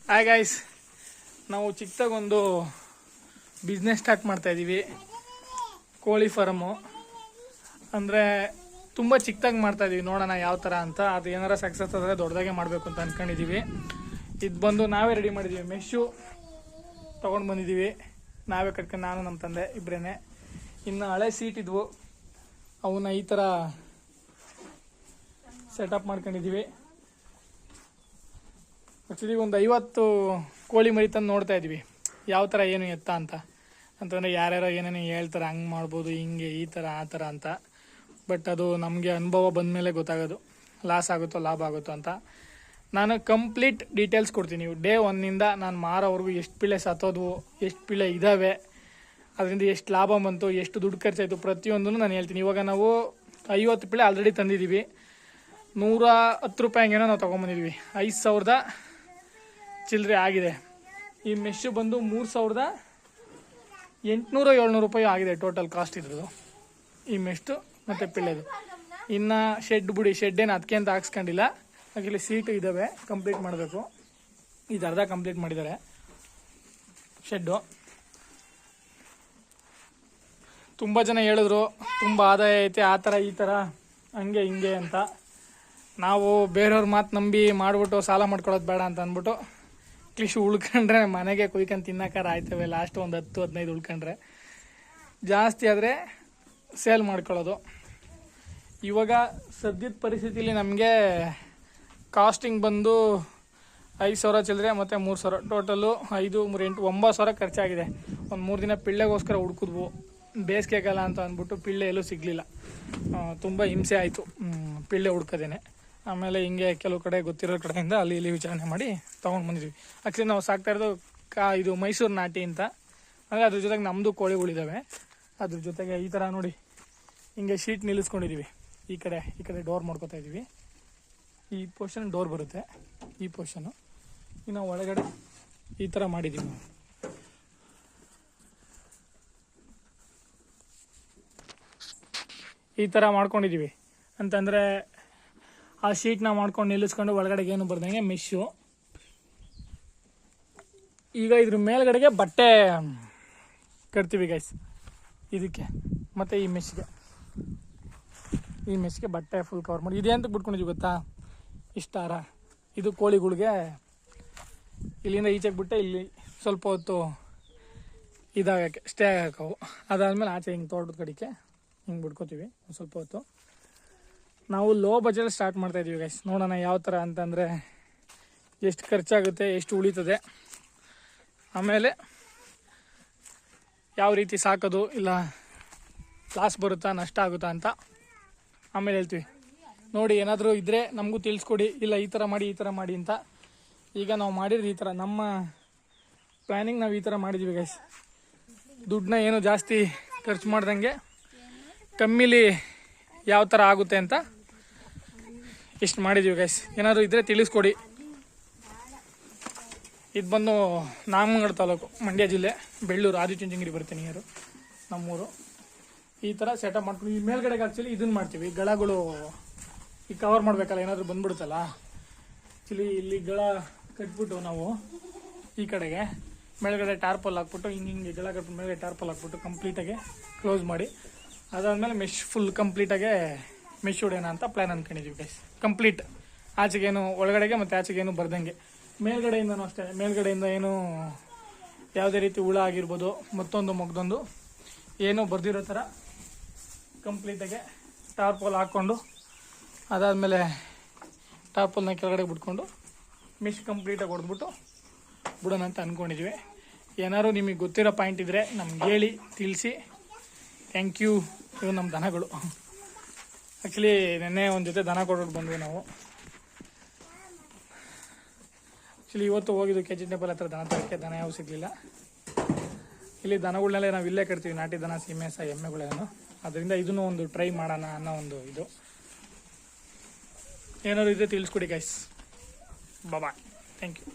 Hi guys, ನಾವು ಚಿಕ್ಕದಾಗೊಂದು business start ಮಾಡ್ತಾ ಇದ್ದೀವಿ. ಕೋಳಿ ಫಾರಮು ಅಂದರೆ ತುಂಬ ಚಿಕ್ಕದಾಗಿ ಮಾಡ್ತಾ ಇದೀವಿ. ನೋಡೋಣ ಯಾವ ಥರ ಅಂತ. ಅದು ಏನಾರ ಸಕ್ಸಸ್ ಆದರೆ ದೊಡ್ಡದಾಗೆ ಮಾಡಬೇಕು ಅಂತ ಅಂದ್ಕೊಂಡಿದ್ದೀವಿ. ಇದು ಬಂದು ನಾವೇ ರೆಡಿ ಮಾಡಿದ್ದೀವಿ. ಮೆಶ್ಶು ತೊಗೊಂಡು ಬಂದಿದ್ದೀವಿ, ನಾವೇ ಕಟ್ಕೊಂಡು, ನಾನು ನಮ್ಮ ತಂದೆ ಇಬ್ಬರೇ. ಇನ್ನು ಹಳೆ ಸೀಟ್ ಇದ್ವು, ಅವನ್ನ ಈ ಥರ ಸೆಟಪ್ ಮಾಡ್ಕೊಂಡಿದ್ದೀವಿ. ಆ್ಯಕ್ಚುಲಿ ಒಂದು 50 ಕೋಳಿ ಮರಿ ತಂದು ನೋಡ್ತಾ ಇದ್ವಿ ಯಾವ ಥರ ಏನು ಎತ್ತ ಅಂತಂದರೆ ಯಾರ್ಯಾರೋ ಏನೇನು ಹೇಳ್ತಾರೆ, ಹಂಗೆ ಮಾಡ್ಬೋದು, ಹಿಂಗೆ ಈ ಥರ ಆ ಥರ ಅಂತ. ಬಟ್ ಅದು ನಮಗೆ ಅನುಭವ ಬಂದ ಮೇಲೆ ಗೊತ್ತಾಗೋದು ಲಾಸ್ ಆಗುತ್ತೋ ಲಾಭ ಆಗುತ್ತೋ ಅಂತ. ನಾನು ಕಂಪ್ಲೀಟ್ ಡೀಟೇಲ್ಸ್ ಕೊಡ್ತೀನಿ. ಡೇ 1ನಿಂದ ನಾನು ಮಾರೋವರೆಗೂ ಎಷ್ಟು ಪಿಳ್ಳೆ ಸತ್ತೋದ್ವು, ಎಷ್ಟು ಪಿಳ್ಳೆ ಇದ್ದಾವೆ, ಅದರಿಂದ ಎಷ್ಟು ಲಾಭ ಬಂತು, ಎಷ್ಟು ದುಡ್ಡು ಖರ್ಚಾಯಿತು, ಪ್ರತಿಯೊಂದನ್ನು ನಾನು ಹೇಳ್ತೀನಿ. ಇವಾಗ ನಾವು 50 ಪಿಳ್ಳೆ ಆಲ್ರೆಡಿ ತಂದಿದ್ದೀವಿ. 110 ರೂಪಾಯಿಗೇನೋ ನಾವು ತೊಗೊಂಬಂದಿದ್ವಿ. 5,000 ಚಿಲ್ಲರೆ ಆಗಿದೆ. ಈ ಮೆಶ್ಶು ಬಂದು 3,800-700 ರೂಪಾಯಿ ಆಗಿದೆ ಟೋಟಲ್ ಕಾಸ್ಟ್ ಇದ್ರದ್ದು, ಈ ಮೆಶ್ಟು ಮತ್ತು ಪಿಳ್ಳೆದು. ಇನ್ನು ಶೆಡ್ ಬಿಡಿ, ಶೆಡ್ ಏನು ಅದಕ್ಕೆ ಅಂತ ಹಾಕ್ಸ್ಕೊಂಡಿಲ್ಲ. ಹಾಗೆ ಸೀಟು ಇದ್ದಾವೆ, ಕಂಪ್ಲೀಟ್ ಮಾಡಬೇಕು. ಇದು ಅರ್ಧ ಕಂಪ್ಲೀಟ್ ಮಾಡಿದ್ದಾರೆ ಶೆಡ್ಡು. ತುಂಬ ಜನ ಹೇಳಿದ್ರು ತುಂಬ ಆದಾಯ ಐತೆ, ಆ ಥರ ಈ ಥರ ಹಂಗೆ ಹಿಂಗೆ ಅಂತ. ನಾವು ಬೇರೆಯವ್ರ ಮಾತು ನಂಬಿ ಮಾಡಿಬಿಟ್ಟು ಸಾಲ ಮಾಡ್ಕೊಳ್ಳೋದು ಬೇಡ ಅಂತ ಅಂದ್ಬಿಟ್ಟು ಅಟ್ಲೀಸ್ಟ್ ಉಳ್ಕೊಂಡ್ರೆ ಮನೆಗೆ ಕುಯ್ಕೊಂಡು ತಿನ್ನೋಕ್ಕಾರ ಆಯ್ತವೆ. ಲಾಸ್ಟ್ ಒಂದು 10-15 ಉಳ್ಕೊಂಡ್ರೆ, ಜಾಸ್ತಿ ಆದರೆ ಸೇಲ್ ಮಾಡ್ಕೊಳ್ಳೋದು. ಇವಾಗ ಸದ್ಯದ ಪರಿಸ್ಥಿತಿಲಿ ನಮಗೆ ಕಾಸ್ಟಿಂಗ್ ಬಂದು 5,000 ಚಿಲ್ಲರೆ ಮತ್ತು 3,000 ಟೋಟಲು 5, 3, 8, 9,000 ಖರ್ಚಾಗಿದೆ. ಒಂದು 3 ದಿನ ಪಿಳ್ಳೆಗೋಸ್ಕರ ಹುಡ್ಕಿದ್ವು. ಬೇಸಿಗೆಗಾಲ ಅಂತ ಅಂದ್ಬಿಟ್ಟು ಪಿಳ್ಳೆ ಎಲ್ಲೂ ಸಿಗಲಿಲ್ಲ. ತುಂಬ ಹಿಂಸೆ ಆಯಿತು ಪಿಳ್ಳೆ ಹುಡ್ಕೋದೇನೆ. ಆಮೇಲೆ ಹಿಂಗೆ ಕೆಲವು ಕಡೆ ಗೊತ್ತಿರೋ ಕಡೆಯಿಂದ ಅಲ್ಲಿ ಇಲ್ಲಿ ವಿಚಾರಣೆ ಮಾಡಿ ತೊಗೊಂಡು ಬಂದಿದ್ವಿ. ಆ್ಯಕ್ಚುಲಿ ನಾವು ಸಾಕ್ತಾ ಇರೋದು ಇದು ಮೈಸೂರು ನಾಟಿ ಅಂತ. ಅಂದರೆ ಅದ್ರ ಜೊತೆಗೆ ನಮ್ಮದು ಕೋಳಿಗಳಿದ್ದಾವೆ. ಅದ್ರ ಜೊತೆಗೆ ಈ ಥರ ನೋಡಿ ಹಿಂಗೆ ಶೀಟ್ ನಿಲ್ಲಿಸ್ಕೊಂಡಿದ್ದೀವಿ. ಈ ಕಡೆ ಡೋರ್ ಮಾಡ್ಕೊತಾ ಇದ್ದೀವಿ. ಈ ಪೋರ್ಷನ್ ಡೋರ್ ಬರುತ್ತೆ, ಈ ಪೋರ್ಷನು. ಇನ್ನು ಒಳಗಡೆ ಈ ಥರ ಮಾಡಿದ್ದೀವಿ ನಾವು. ಈ ಥರ ಮಾಡ್ಕೊಂಡಿದ್ದೀವಿ ಅಂತಂದರೆ ಆ ಶೀಟ್ನ ಮಾಡ್ಕೊಂಡು ನಿಲ್ಲಿಸ್ಕೊಂಡು ಒಳಗಡೆಗೆ ಏನು ಬರ್ದಂಗೆ ಮೆಶ್ಶು. ಈಗ ಇದ್ರ ಮೇಲ್ಗಡೆಗೆ ಬಟ್ಟೆ ಕಟ್ತೀವಿ ಗೈಸ್ ಇದಕ್ಕೆ, ಮತ್ತು ಈ ಮೆಶ್ಗೆ ಬಟ್ಟೆ ಫುಲ್ ಕವರ್ ಮಾಡಿ. ಇದೇ ಅಂತ ಬಿಟ್ಕೊಂಡಿದ್ದೀವಿ ಗೊತ್ತಾ, ಇಷ್ಟಾರ ಇದು ಕೋಳಿಗಳಿಗೆ ಇಲ್ಲಿಂದ ಈಚೆಗೆ ಬಿಟ್ಟೆ ಇಲ್ಲಿ ಸ್ವಲ್ಪ ಹೊತ್ತು ಇದಾಗಕ್ಕೆ ಸ್ಟೇ ಆಗಕ್ಕವು. ಅದಾದಮೇಲೆ ಆಚೆ ಹಿಂಗೆ ತೋಟದ ಕಡೆಗೆ ಹಿಂಗೆ ಬಿಡ್ಕೋತೀವಿ ಒಂದು ಸ್ವಲ್ಪ ಹೊತ್ತು. ನಾವು ಲೋ ಬಜೆಟ್ ಸ್ಟಾರ್ಟ್ ಮಾಡ್ತಾಯಿದ್ದೀವಿ ಗೈಸ್. ನೋಡೋಣ ಯಾವ ಥರ ಅಂತಂದರೆ ಎಷ್ಟು ಖರ್ಚಾಗುತ್ತೆ, ಎಷ್ಟು ಉಳಿತದೆ, ಆಮೇಲೆ ಯಾವ ರೀತಿ ಸಾಕೋದು, ಇಲ್ಲ ಲಾಸ್ ಬರುತ್ತಾ ನಷ್ಟ ಆಗುತ್ತಾ ಅಂತ ಆಮೇಲೆ ಹೇಳ್ತೀವಿ. ನೋಡಿ ಏನಾದರೂ ಇದ್ದರೆ ನಮಗೂ ತಿಳಿಸ್ಕೊಡಿ, ಇಲ್ಲ ಈ ಥರ ಮಾಡಿ ಅಂತ. ಈಗ ನಾವು ಮಾಡಿರೋದು ಈ ಥರ, ನಮ್ಮ ಪ್ಲ್ಯಾನಿಂಗ್ ನಾವು ಈ ಥರ ಮಾಡಿದ್ದೀವಿ ಗೈಸ್. ದುಡ್ಡನ್ನ ಏನು ಜಾಸ್ತಿ ಖರ್ಚು ಮಾಡ್ದಂಗೆ ಕಮ್ಮಿಲಿ ಯಾವ ಥರ ಆಗುತ್ತೆ ಅಂತ ಇಷ್ಟು ಮಾಡಿದ್ದೀವಿ ಗೈಸ್. ಏನಾದರೂ ಇದ್ದರೆ ತಿಳಿಸ್ಕೊಡಿ. ಇದು ಬಂದು ನಾಮಂಗಲ ತಾಲೂಕು, ಮಂಡ್ಯ ಜಿಲ್ಲೆ, ಬೆಳ್ಳೂರು, ಆದಿಚುಂಚನಗಿರಿ ಬರುತ್ತೆ ನೀರು ನಮ್ಮೂರು. ಈ ಥರ ಸೆಟಪ್ ಮಾಡ್ಕೊಂಡು ಈ ಮೇಲ್ಗಡೆಗೆ ಆ್ಯಕ್ಚುಲಿ ಇದನ್ನು ಮಾಡ್ತೀವಿ, ಗಳಗಳು ಈಗ ಕವರ್ ಮಾಡಬೇಕಲ್ಲ, ಏನಾದರೂ ಬಂದ್ಬಿಡುತ್ತಲ್ಲ. ಆ್ಯಕ್ಚುಲಿ ಇಲ್ಲಿ ಗಳ ಕಟ್ಬಿಟ್ಟು ನಾವು ಈ ಕಡೆಗೆ ಮೇಲ್ಗಡೆ ಟಾರ್ಪಲ್ ಹಾಕ್ಬಿಟ್ಟು ಹಿಂಗೆ ಗಳ ಕಟ್ಬಿಟ್ಟು ಮೇಲ್ಗಡೆ ಟಾರ್ಪಲ್ ಹಾಕ್ಬಿಟ್ಟು ಕಂಪ್ಲೀಟಾಗಿ ಕ್ಲೋಸ್ ಮಾಡಿ, ಅದಾದಮೇಲೆ ಮೆಶ್ ಫುಲ್ ಕಂಪ್ಲೀಟಾಗೆ ಮೆಶ್ ಹೊಡೆಯೋಣ ಅಂತ ಪ್ಲ್ಯಾನ್ ಅಂದ್ಕೊಂಡಿದ್ದೀವಿ ಗೈಸ್. ಕಂಪ್ಲೀಟ್ ಆಚೆಗೇನು, ಒಳಗಡೆಗೆ ಮತ್ತು ಆಚೆಗೇನು ಬರ್ದಂಗೆ. ಮೇಲ್ಗಡೆಯಿಂದನೂ ಅಷ್ಟೇ, ಮೇಲ್ಗಡೆಯಿಂದ ಏನು ಯಾವುದೇ ರೀತಿ ಹುಳ ಆಗಿರ್ಬೋದು, ಮತ್ತೊಂದು ಏನೂ ಬರ್ದಿರೋ ಥರ ಕಂಪ್ಲೀಟಾಗೆ ಟಾರ್ಪಲ್ ಹಾಕ್ಕೊಂಡು, ಅದಾದಮೇಲೆ ಟಾರ್ಪಲ್ನ ಕೆಳಗಡೆ ಬಿಟ್ಕೊಂಡು ಮೆಶ್ ಕಂಪ್ಲೀಟಾಗಿ ಹೊಡೆದ್ಬಿಟ್ಟು ಬಿಡೋಣ ಅಂತ ಅಂದ್ಕೊಂಡಿದ್ದೀವಿ. ಏನಾದ್ರು ನಿಮಗೆ ಗೊತ್ತಿರೋ ಪಾಯಿಂಟ್ ಇದ್ದರೆ ನಮ್ಗೆ ಹೇಳಿ ತಿಳಿಸಿ. Thank you. ಇವು ನಮ್ಮ ದನಗಳು. ಆ್ಯಕ್ಚುಲಿ ನೆನ್ನೆ ಒಂದು ಜೊತೆ ದನ ಕೊಟ್ಬಿಟ್ಟು ಬಂದ್ವಿ ನಾವು. ಆ್ಯಕ್ಚುಲಿ ಇವತ್ತು ಹೋಗಿದ್ದು ಕೆಜಿಟೇಬಲ್ ಹತ್ರ ದನ ತರಕ್ಕೆ, ದನ ಯಾವ ಸಿಗಲಿಲ್ಲ. ಇಲ್ಲಿ ದನಗಳನ್ನೆಲ್ಲ ನಾವು ಇಲ್ಲೇ ಕಟ್ತೀವಿ, ನಾಟಿ ದನ, ಸೀಮೆಸ, ಎಮ್ಮೆಗಳೇನು. ಅದರಿಂದ ಇದನ್ನು ಒಂದು ಟ್ರೈ ಮಾಡೋಣ ಅನ್ನೋ ಒಂದು ಇದು. ಏನಾದ್ರು ಇದ್ರೆ ತಿಳಿಸ್ಕೊಡಿ ಗೈಸ್. Bye, thank you.